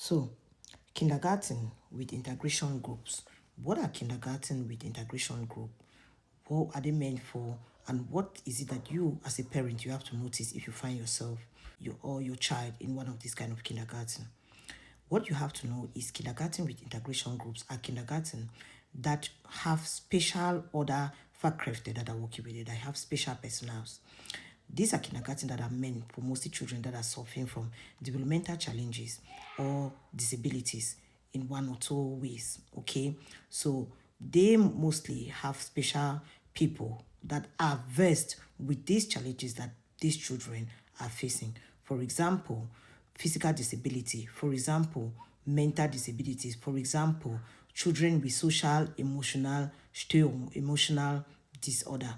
So, kindergarten with integration groups. What are kindergarten with integration group? What are they meant for? And what is it that you, as a parent, you have to notice if you find yourself or your child in one of these kind of kindergarten? What you have to know is kindergarten with integration groups are kindergarten that have special other faculty that are working with it, that have special personals. These are kindergarten that are meant for mostly children that are suffering from developmental challenges or disabilities in one or two ways. Okay, so they mostly have special people that are versed with these challenges that these children are facing. For example, physical disability, for example, mental disabilities, for example, children with social, emotional, still emotional disorder.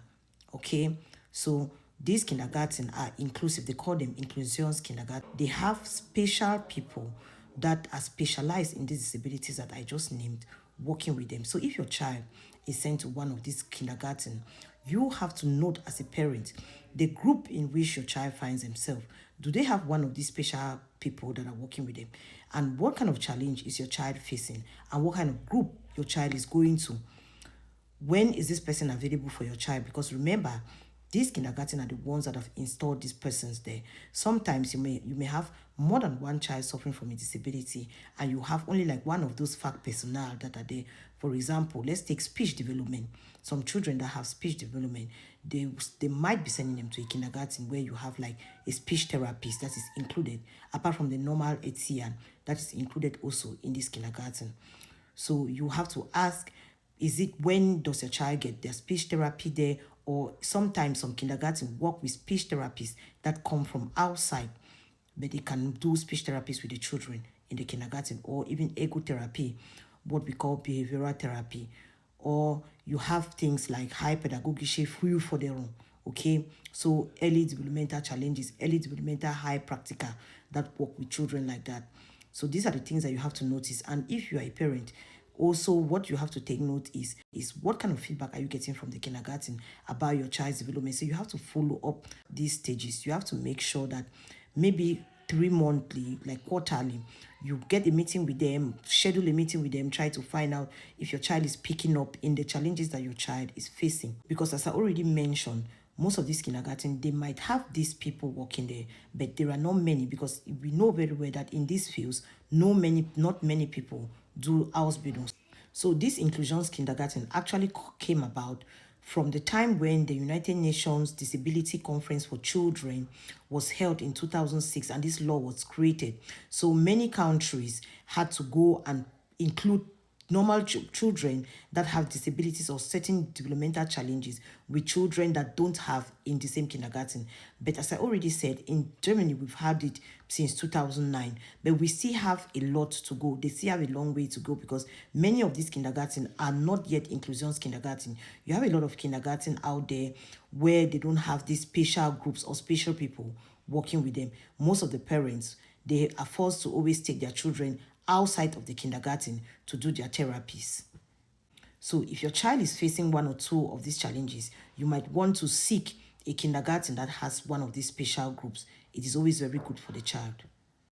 Okay, so these kindergarten are inclusive. They call them inclusions kindergarten. They have special people that are specialized in these disabilities that I just named working with them. So if your child is sent to one of these kindergarten, you have to note as a parent the group in which your child finds himself. Do they have one of these special people that are working with them? And what kind of challenge is your child facing? And what kind of group your child is going to? When is this person available for your child? Because remember, these kindergarten are the ones that have installed these persons there. Sometimes you may have more than one child suffering from a disability, and you have only like one of those fact personnel that are there. For example, let's take speech development. Some children that have speech development, they might be sending them to a kindergarten where you have like a speech therapist that is included, apart from the normal HCN that is included also in this kindergarten. So you have to ask, is it when does your child get their speech therapy there? Or sometimes some kindergarten work with speech therapists that come from outside, but they can do speech therapies with the children in the kindergarten, or even ego-therapy, what we call behavioral therapy. Or you have things like high pedagogical free for their own. Okay, so early developmental challenges, early developmental high practical that work with children like that. So these are the things that you have to notice. And if you are a parent, also what you have to take note is what kind of feedback are you getting from the kindergarten about your child's development. So you have to follow up these stages. You have to make sure that maybe 3 monthly, like quarterly, you get a meeting with them, schedule a meeting with them, try to find out if your child is picking up in the challenges that your child is facing. Because as I already mentioned, most of these kindergarten, they might have these people working there, but there are not many, because we know very well that in these fields, not many people do house building. So this inclusions kindergarten actually came about from the time when the United Nations Disability Conference for Children was held in 2006, and this law was created. So many countries had to go and include normal children that have disabilities or certain developmental challenges with children that don't have in the same kindergarten. But as I already said, in Germany, we've had it since 2009, but we still have a lot to go. They still have a long way to go, because many of these kindergarten are not yet inclusions kindergarten. You have a lot of kindergarten out there where they don't have these special groups or special people working with them. Most of the parents, they are forced to always take their children outside of the kindergarten to do their therapies. So if your child is facing one or two of these challenges, you might want to seek a kindergarten that has one of these special groups. It is always very good for the child.